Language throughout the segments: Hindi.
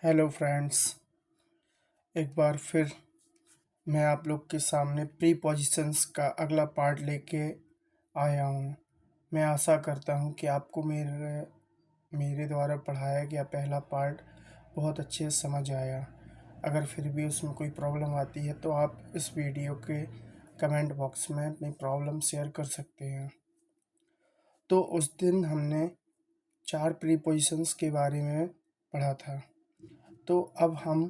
Hello friends. एक बार फिर मैं आप लोग के सामने प्री पोजीशंस का अगला पार्ट लेके आया हूँ। मैं आशा करता हूँ कि आपको मेरे मेरे द्वारा पढ़ाया गया पहला पार्ट बहुत अच्छे से समझ आया। अगर फिर भी उसमें कोई प्रॉब्लम आती है तो आप इस वीडियो के कमेंट बॉक्स में अपनी प्रॉब्लम शेयर कर सकते हैं। तो उस दिन हमने 4 प्री पोजीशंस के बारे में पढ़ा था। तो अब हम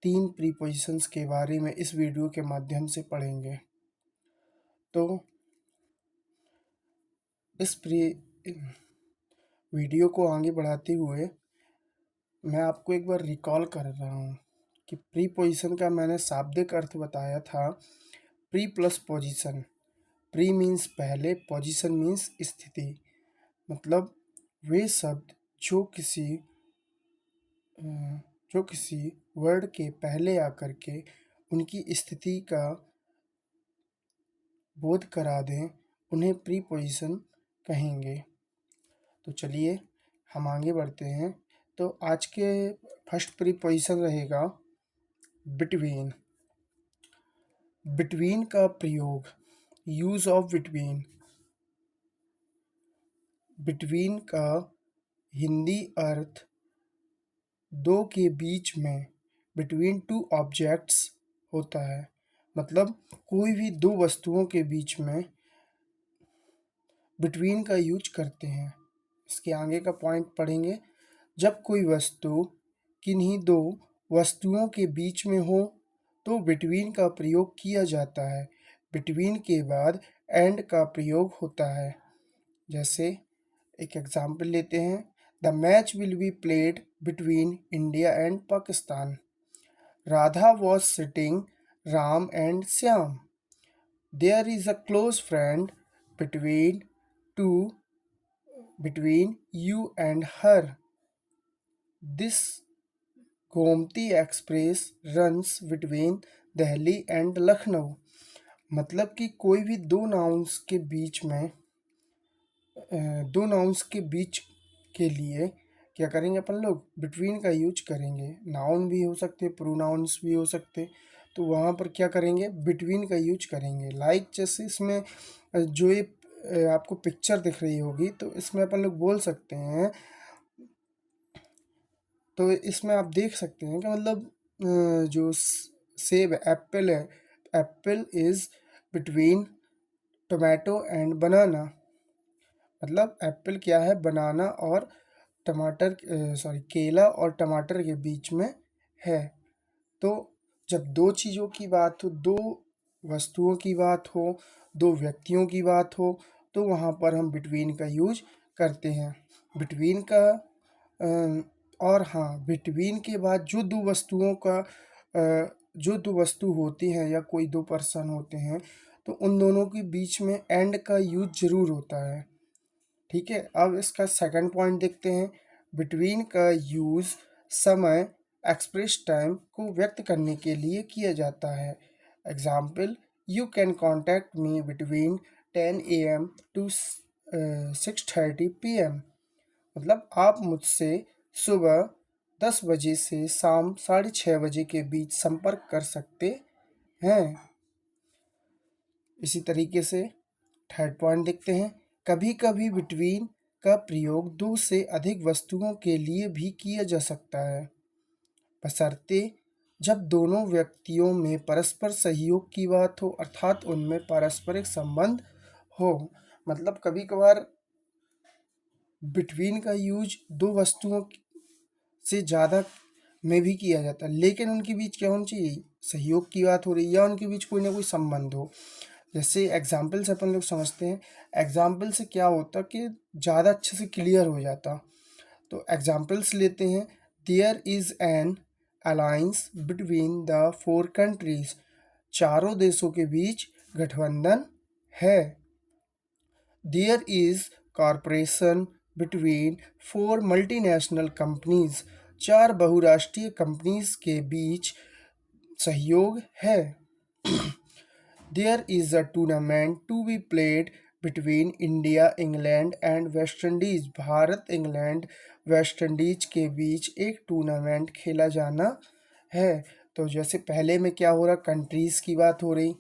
3 प्रीपोजिशंस के बारे में इस वीडियो के माध्यम से पढ़ेंगे। तो इस वीडियो को आगे बढ़ाते हुए मैं आपको एक बार रिकॉल कर रहा हूँ कि प्रीपोजिशन का मैंने शाब्दिक अर्थ बताया था। Pre plus position. Pre means पहले, पोजीशन मीन्स स्थिति। मतलब वे शब्द जो किसी वर्ड के पहले आकर के उनकी स्थिति का बोध करा दें, उन्हें प्रीपोजिशन कहेंगे। तो चलिए हम आगे बढ़ते हैं। तो आज के फर्स्ट प्रीपोजिशन रहेगा बिटवीन। बिटवीन का प्रयोग, यूज ऑफ बिटवीन। बिटवीन का हिंदी अर्थ दो के बीच में, बिटवीन टू ऑब्जेक्ट्स होता है। मतलब कोई भी दो वस्तुओं के बीच में बिटवीन का यूज करते हैं। इसके आगे का पॉइंट पढ़ेंगे। जब कोई वस्तु किन्हीं दो वस्तुओं के बीच में हो तो बिटवीन का प्रयोग किया जाता है। बिटवीन के बाद एंड का प्रयोग होता है। जैसे एक एग्जाम्पल लेते हैं। The match will be played between India and Pakistan. Radha was sitting Ram and Shyam. There is a close friend between two between you and her. This Gomti express runs between Delhi and Lucknow. मतलब कि कोई भी दो नाउन्स के बीच के लिए क्या करेंगे अपन लोग, बिटवीन का यूज करेंगे। नाउन भी हो सकते, प्रोनाउंस भी हो सकते, तो वहाँ पर क्या करेंगे, बिटवीन का यूज करेंगे। लाइक जैसे इसमें जो ये आपको पिक्चर दिख रही होगी, तो इसमें अपन लोग बोल सकते हैं। तो इसमें आप देख सकते हैं कि मतलब जो सेब एप्पल है, apple is between tomato and banana. मतलब एप्पल क्या है, बनाना और टमाटर, केला और टमाटर के बीच में है। तो जब दो चीज़ों की बात हो, दो वस्तुओं की बात हो, दो व्यक्तियों की बात हो, तो वहाँ पर हम बिटवीन का यूज करते हैं। बिटवीन का और हाँ, बिटवीन के बाद जो दो वस्तु होती हैं या कोई दो पर्सन होते हैं, तो उन दोनों के बीच में एंड का यूज जरूर होता है। ठीक है, अब इसका सेकंड पॉइंट देखते हैं। बिटवीन का यूज समय, एक्सप्रेस टाइम को व्यक्त करने के लिए किया जाता है। Example, you can contact me between 10 AM to 6:30 PM। मतलब आप मुझसे सुबह 10 बजे से शाम 6:30 बजे के बीच संपर्क कर सकते हैं। इसी तरीके से थर्ड पॉइंट देखते हैं। कभी कभी बिटवीन का प्रयोग दो से अधिक वस्तुओं के लिए भी किया जा सकता है, बशर्ते जब दोनों व्यक्तियों में परस्पर सहयोग की बात हो, अर्थात उनमें पारस्परिक संबंध हो। मतलब कभी कभार बिटवीन का यूज दो वस्तुओं से ज़्यादा में भी किया जाता है, लेकिन उनके बीच क्या होना चाहिए, सहयोग की बात हो रही है या उनके बीच कोई ना कोई संबंध हो। जैसे एग्जाम्पल से अपन लोग समझते हैं। एग्जाम्पल से क्या होता कि ज़्यादा अच्छे से क्लियर हो जाता। तो एग्जाम्पल्स लेते हैं। There is an alliance between the 4 countries. चारों देशों के बीच गठबंधन है। There is corporation between 4 multinational companies. 4 बहुराष्ट्रीय कंपनीज के बीच सहयोग है। There is a tournament to be played between India, England and West Indies. Bharat, England, West Indies के बीच एक टूर्नामेंट खेला जाना है। तो जैसे पहले में क्या हो रहा, कंट्रीज़ की बात हो रही,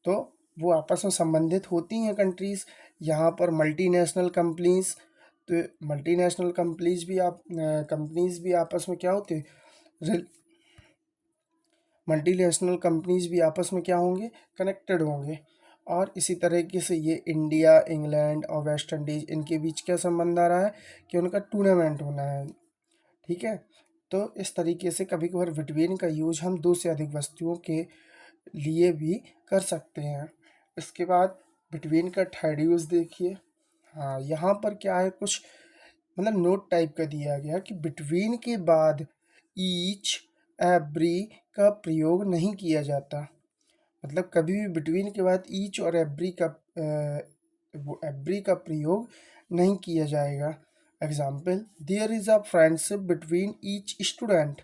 तो वो आपस में संबंधित होती हैं कंट्रीज़। यहाँ पर मल्टीनेशनल कंपनीज, तो मल्टीनेशनल कंपनीज भी आपस में क्या होते, मल्टीनेशनल कंपनीज भी आपस में क्या होंगे, कनेक्टेड होंगे। और इसी तरीके से ये इंडिया, इंग्लैंड और वेस्ट इंडीज, इनके बीच क्या संबंध आ रहा है कि उनका टूर्नामेंट होना है। ठीक है, तो इस तरीके से कभी कभार बिटवीन का यूज हम दो से अधिक वस्तुओं के लिए भी कर सकते हैं। इसके बाद बिटवीन का थर्ड यूज देखिए। हाँ, यहाँ पर क्या है, कुछ मतलब नोट टाइप का दिया गया कि बिटवीन के बाद ईच, एवरी का प्रयोग नहीं किया जाता। मतलब कभी भी बिटवीन के बाद ईच और एवरी का प्रयोग नहीं किया जाएगा। Example, there is a friendship between each student.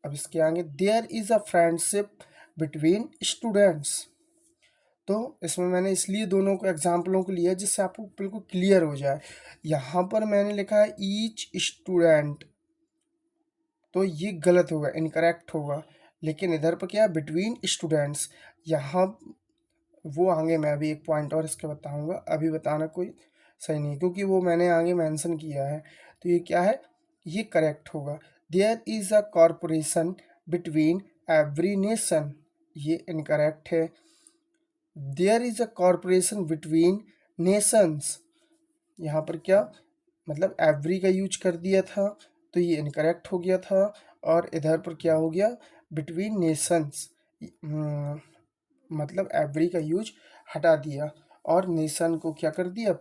अब इसके आगे, there is a friendship between students. तो इसमें मैंने इसलिए दोनों को एग्जाम्पलों को लिया जिससे आपको बिल्कुल क्लियर हो जाए। यहाँ पर मैंने लिखा है ईच स्टूडेंट, तो ये गलत होगा, इनकरेक्ट होगा। लेकिन इधर पर क्या है, बिटवीन स्टूडेंट्स। यहाँ वो आगे मैं अभी एक पॉइंट और इसके बताऊंगा, अभी बताना कोई सही नहीं क्योंकि वो मैंने आगे मेंशन किया है। तो ये क्या है, ये करेक्ट होगा। There is a corporation between every nation, ये इनकरेक्ट है। There is a corporation between nations, यहाँ पर क्या, मतलब एवरी का यूज कर दिया था, तो ये इनकरेक्ट हो गया था। और इधर पर क्या हो गया, बिटवीन नेशंस, मतलब एवरी का यूज हटा दिया और नेशन को क्या कर दिया,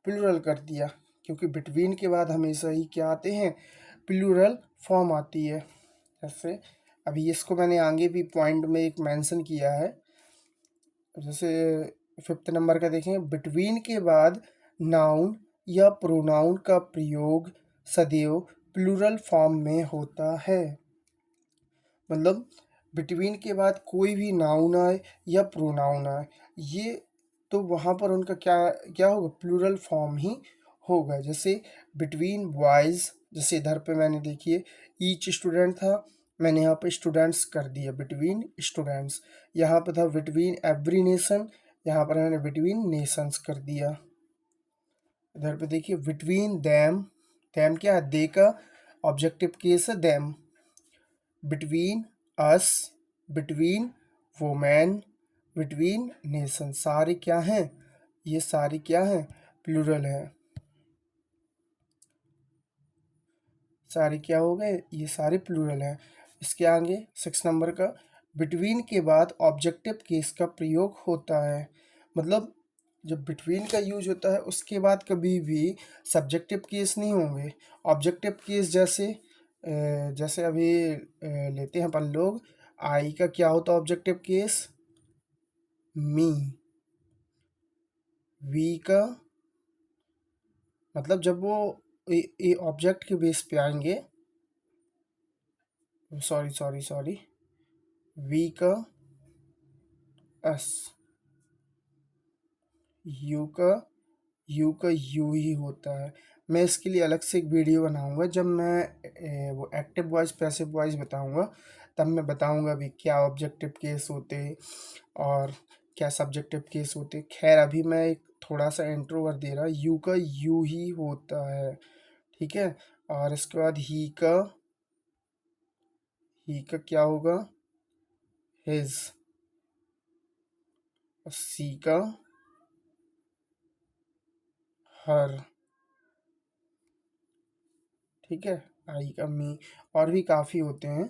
प्लूरल कर दिया, क्योंकि बिटवीन के बाद हमेशा ही क्या आते हैं, प्लूरल फॉर्म आती है। जैसे अभी इसको मैंने आगे भी पॉइंट में एक मेंशन किया है। जैसे 5th नंबर का देखें, बिटवीन के बाद नाउन या प्रोनाउन का प्रयोग सदैव प्लूरल फॉर्म में होता है। मतलब बिटवीन के बाद कोई भी नाउन आए या प्रोनाउन आए, ये तो वहाँ पर उनका क्या क्या होगा, प्लूरल फॉर्म ही होगा। जैसे बिटवीन बॉयज़, जैसे इधर पे मैंने देखिए ईच स्टूडेंट था, मैंने यहाँ पे स्टूडेंट्स कर दिया, बिटवीन स्टूडेंट्स। यहाँ पे था बिटवीन एवरी नेशन, यहाँ पर मैंने बिटवीन नेशंस कर दिया। इधर पे देखिए बिटवीन दैम, दैम क्या है, दे का ऑब्जेक्टिव केस है them. Between us, between women, between nation, सारे क्या हैं, ये सारे क्या हैं, प्लूरल है। सारे क्या हो गए, ये सारे प्लूरल हैं। इसके आगे 6 नंबर का, बिटवीन के बाद ऑब्जेक्टिव केस का प्रयोग होता है। मतलब जब बिटवीन का यूज होता है उसके बाद कभी भी सब्जेक्टिव केस नहीं होंगे। ऑब्जेक्टिव केस जैसे अभी लेते हैं अपन लोग, आई का क्या होता है ऑब्जेक्टिव केस, मी। वी का मतलब जब वो ऑब्जेक्ट के बेस पे आएंगे, सॉरी सॉरी सॉरी, वी का एस, यू का यू ही होता है। मैं इसके लिए अलग से एक वीडियो बनाऊंगा, जब मैं वो एक्टिव वॉइस पैसिव वॉइस बताऊंगा, तब मैं बताऊंगा भी क्या ऑब्जेक्टिव केस होते और क्या सब्जेक्टिव केस होते। खैर अभी मैं एक थोड़ा सा इंट्रो कर दे रहा, यू का यू ही होता है, ठीक है। और इसके बाद ही का क्या होगा, हिज। सी का हर, ठीक है। आई का मी। और भी काफ़ी होते हैं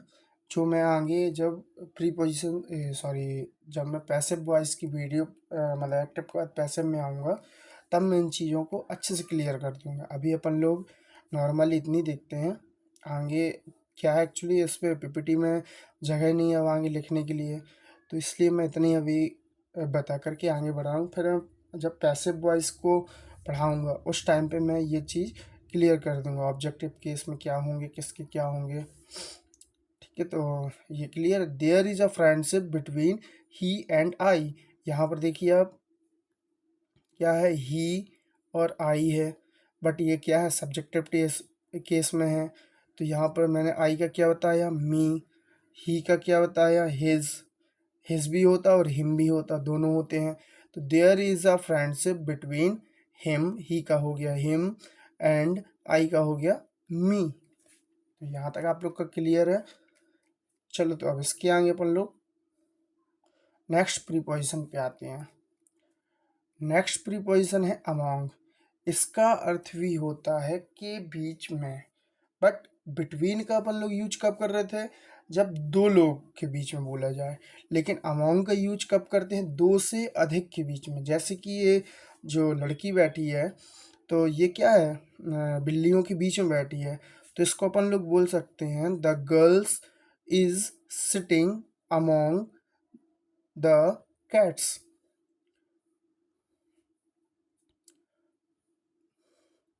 जो मैं आगे जब प्रीपोजिशन सॉरी जब मैं पैसिव वॉइस की वीडियो मतलब एक्टिव के बाद पैसिव में आऊँगा, तब मैं इन चीज़ों को अच्छे से क्लियर कर दूँगा। अभी अपन लोग नॉर्मली इतनी देखते हैं। आगे क्या है, एक्चुअली इस पर पीपीटी में जगह नहीं है अब आगे लिखने के लिए, तो इसलिए मैं इतनी अभी बता करके आगे बढ़ा हूँ। फिर जब पैसिव वॉइस को पढ़ाऊँगा उस टाइम पे मैं ये चीज़ क्लियर कर दूंगा, ऑब्जेक्टिव केस में क्या होंगे, किसके क्या होंगे, ठीक है। तो ये clear, there is a friendship between he and I. यहाँ पर देखिए आप, क्या है, ही और आई है। बट ये क्या है, सब्जेक्टिव केस में है। तो यहाँ पर मैंने आई का क्या बताया, मी। ही का क्या बताया, हिज भी होता और हिम भी होता, दोनों होते हैं। तो there is a friendship between him, ही का हो गया हिम, एंड आई का हो गया मी। तो यहाँ तक आप लोग का क्लियर है। चलो तो अब इसके आगे अपन लोग नेक्स्ट प्रीपोजिशन पे आते हैं। नेक्स्ट प्रीपोजिशन है अमोंग। इसका अर्थ भी होता है के बीच में, बट बिटवीन का अपन लोग यूज कब कर रहे थे, जब दो लोग के बीच में बोला जाए। लेकिन अमोंग का यूज कब करते हैं, दो से अधिक के बीच में। जैसे कि ये जो लड़की बैठी है, तो ये क्या है, बिल्लियों के बीच में बैठी है। तो इसको अपन लोग बोल सकते हैं the girls is sitting among the cats.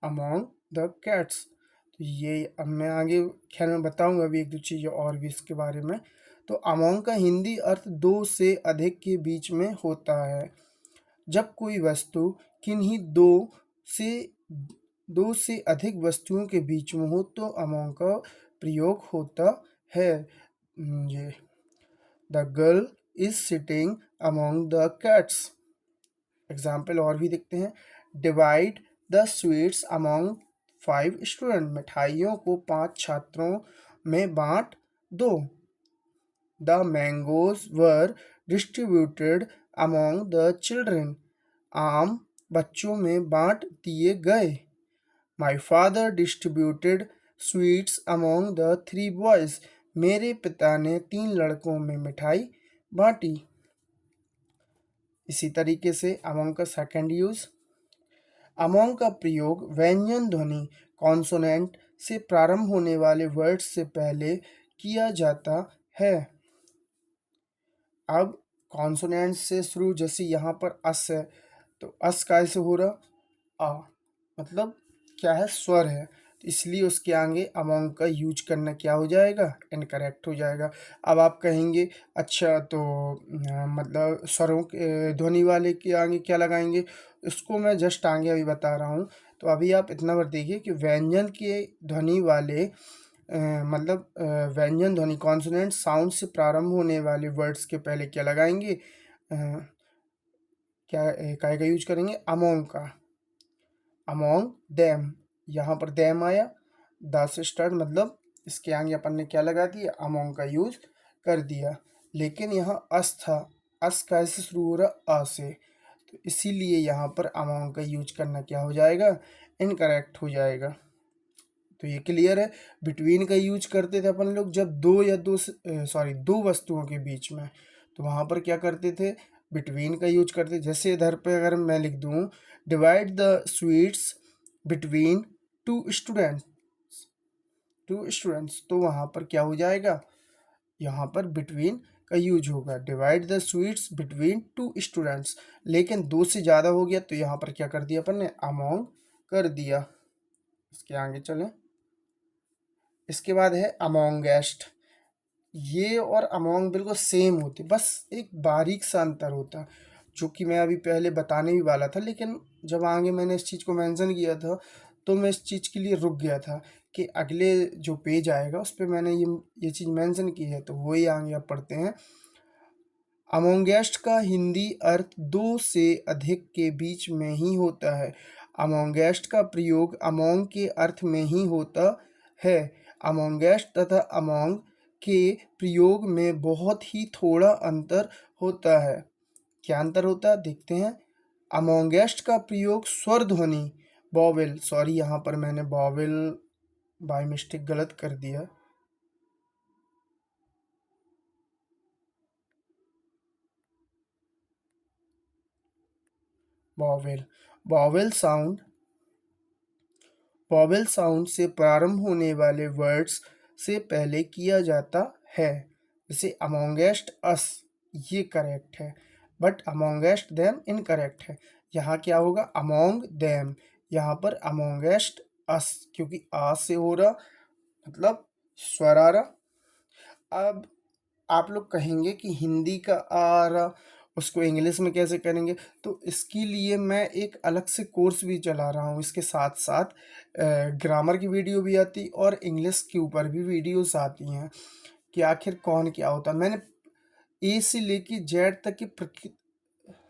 Among the cats. तो ये अब मैं आगे खैर मैं बताऊंगा अभी एक दो चीज़ें और भी इसके बारे में। तो अमोंग का हिंदी अर्थ दो से अधिक के बीच में होता है। जब कोई वस्तु किन्हीं से दो से अधिक वस्तुओं के बीच में हो तो अमोंग का प्रयोग होता है। ये the girl is sitting among the cats. Example और भी देखते हैं। Divide the sweets among 5 student. मिठाइयों को 5 छात्रों में बांट दो। The mangoes were distributed among the children. आम बच्चों में बांट दिए गए। My father distributed sweets among the 3 boys. मेरे पिता ने 3 लड़कों में मिठाई बांटी। इसी तरीके से अमोंग का सेकंड यूज। अमोंग का प्रयोग व्यंजन ध्वनि कॉन्सोनेंट से प्रारंभ होने वाले वर्ड से पहले किया जाता है। अब कॉन्सोनेंट से शुरू, जैसे यहाँ पर अस है, तो अस कैसे हो रहा, आ, मतलब क्या है, स्वर है। तो इसलिए उसके आगे अमोंग का यूज करना क्या हो जाएगा, इनकरेक्ट हो जाएगा। अब आप कहेंगे अच्छा तो मतलब स्वरों के ध्वनि वाले के आगे क्या लगाएंगे, इसको मैं जस्ट आगे अभी बता रहा हूँ। तो अभी आप इतना बार देखिए कि व्यंजन के ध्वनि वाले मतलब व्यंजन ध्वनि कॉन्सोनेंट साउंड से प्रारंभ होने वाले वर्ड्स के पहले क्या लगाएंगे, क्या काय का यूज करेंगे, अमोंग का। अमोंग देम, यहाँ पर देम आया, द से स्टार्ट, मतलब इसके आगे अपन ने क्या लगा दिया, अमोंग का यूज कर दिया। लेकिन यहाँ अस था, अस कैसे शुरू हो रहा, आ से, तो इसीलिए यहाँ पर अमोंग का यूज करना क्या हो जाएगा, इनकरेक्ट हो जाएगा। तो ये क्लियर है। बिटवीन का यूज करते थे अपन लोग जब दो वस्तुओं के बीच में, तो वहाँ पर क्या करते थे, बिटवीन का यूज करते। जैसे इधर पे अगर मैं लिख दूँ divide the sweets between two students, तो वहाँ पर क्या हो जाएगा, यहाँ पर बिटवीन का यूज होगा, divide the sweets between 2 students. लेकिन 2 से ज़्यादा हो गया तो यहाँ पर क्या कर दिया अपन ने, अमोंग कर दिया। इसके आगे चलें। इसके बाद है अमोंगेस्ट। ये और अमोंग बिल्कुल सेम होते, बस एक बारीक सा अंतर होता, जो कि मैं अभी पहले बताने भी वाला था, लेकिन जब आगे मैंने इस चीज़ को मेंशन किया था तो मैं इस चीज़ के लिए रुक गया था कि अगले जो पेज आएगा उस पर मैंने ये चीज़ मेंशन की है, तो वही आगे आप पढ़ते हैं। अमोंगेस्ट का हिंदी अर्थ दो से अधिक के बीच में ही होता है। अमोंगेस्ट का प्रयोग अमोंग के अर्थ में ही होता है। अमोंगेस्ट तथा अमोंग के प्रयोग में बहुत ही थोड़ा अंतर होता है। क्या अंतर होता है देखते हैं। अमोंगेस्ट का प्रयोग स्वर ध्वनि बॉवेल, सॉरी यहाँ पर मैंने बॉवेल बाय मिस्टेक गलत कर दिया, bowel bowel sound vowel sound से प्रारंभ होने वाले वर्ड्स से पहले किया जाता है। जैसे अमोंगेस्ट अस, ये करेक्ट है, बट अमोंगेस्ट देम इनकरेक्ट है। यहाँ क्या होगा, अमोंग देम, यहाँ पर अमोंगेस्ट अस, क्योंकि आ से हो रहा, मतलब स्वर आ रहा। अब आप लोग कहेंगे कि हिंदी का आ रहा उसको इंग्लिश में कैसे करेंगे। तो इसके लिए मैं एक अलग से कोर्स भी चला रहा हूँ। इसके साथ साथ ग्रामर की वीडियो भी आती और इंग्लिश के ऊपर भी वीडियोस आती हैं कि आखिर कौन क्या होता है। मैंने ए से लेके जेड तक के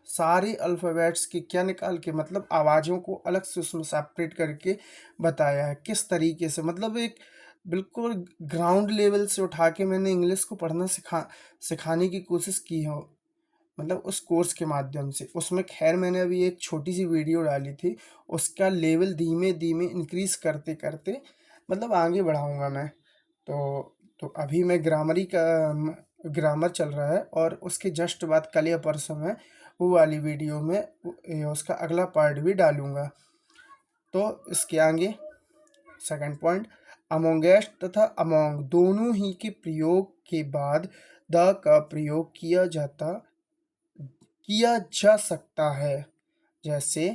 सारे अल्फ़ाबेट्स के क्या निकाल के, मतलब आवाज़ों को अलग से उसमें सेपरेट करके बताया है किस तरीके से, मतलब एक बिल्कुल ग्राउंड लेवल से उठा के मैंने इंग्लिश को पढ़ना सिखाने की कोशिश की है, मतलब उस कोर्स के माध्यम से। उसमें खैर मैंने अभी एक छोटी सी वीडियो डाली थी, उसका लेवल धीमे धीमे इंक्रीज करते करते मतलब आगे बढ़ाऊंगा मैं। तो अभी मैं ग्रामर चल रहा है और उसके जस्ट बाद कल या परसों में वो वाली वीडियो में उसका अगला पार्ट भी डालूंगा। तो इसके आगे सेकंड पॉइंट, अमोंगेस्ट तथा अमोंग दोनों ही के प्रयोग के बाद द का प्रयोग किया जा सकता है। जैसे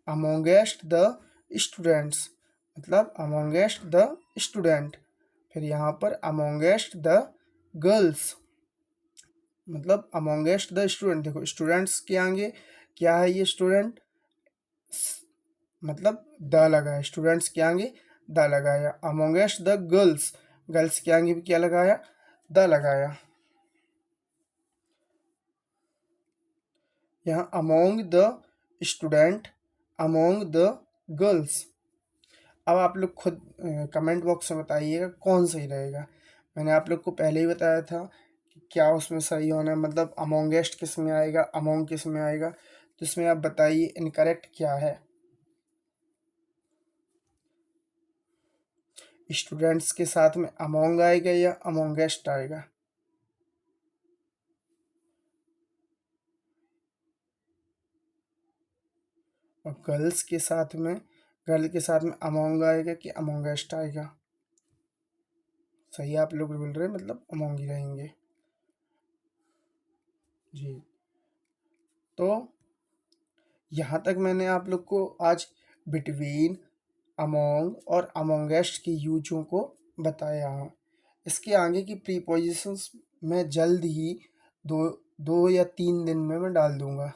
अमोंगेस्ट द स्टूडेंट्स, मतलब अमोंगेस्ट द स्टूडेंट। फिर यहाँ पर अमोंगेस्ट द गर्ल्स, मतलब अमोंगेस्ट द स्टूडेंट। देखो स्टूडेंट्स के आगे क्या है, ये स्टूडेंट मतलब द लगाया, स्टूडेंट्स के आगे द लगाया। अमोंगेस्ट द गर्ल्स, गर्ल्स के आगे भी क्या लगाया, द लगाया। यहाँ among the student, among the girls. अब आप लोग खुद कमेंट बॉक्स में बताइएगा कौन सही रहेगा। मैंने आप लोग को पहले ही बताया था कि क्या उसमें सही होना है, मतलब अमोंगेस्ट किस में आएगा, अमोंग किस में आएगा। तो इसमें आप बताइए इनकरेक्ट क्या है। स्टूडेंट्स के साथ में अमोंग आएगा या अमोंगेस्ट आएगा। और गर्ल के साथ में अमोंग आएगा कि अमोंगेस्ट आएगा। सही आप लोग बोल रहे हैं, मतलब अमोंग ही रहेंगे जी। तो यहाँ तक मैंने आप लोग को आज बिटवीन, अमोंग और अमोंगेस्ट के यूजों को बताया है। इसके आगे की प्रीपोजिशंस मैं जल्द ही दो दो या 3 दिन में मैं डाल दूंगा।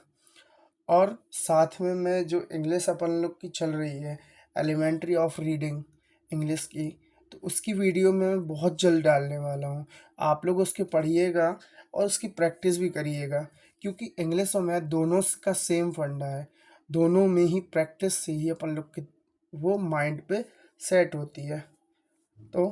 और साथ में मैं जो इंग्लिश अपन लोग की चल रही है, एलिमेंट्री ऑफ रीडिंग इंग्लिश की, तो उसकी वीडियो मैं बहुत जल्द डालने वाला हूँ। आप लोग उसके पढ़िएगा और उसकी प्रैक्टिस भी करिएगा, क्योंकि इंग्लिश और मैथ दोनों का सेम फंडा है। दोनों में ही प्रैक्टिस से ही अपन लोग की वो माइंड पे सेट होती है। तो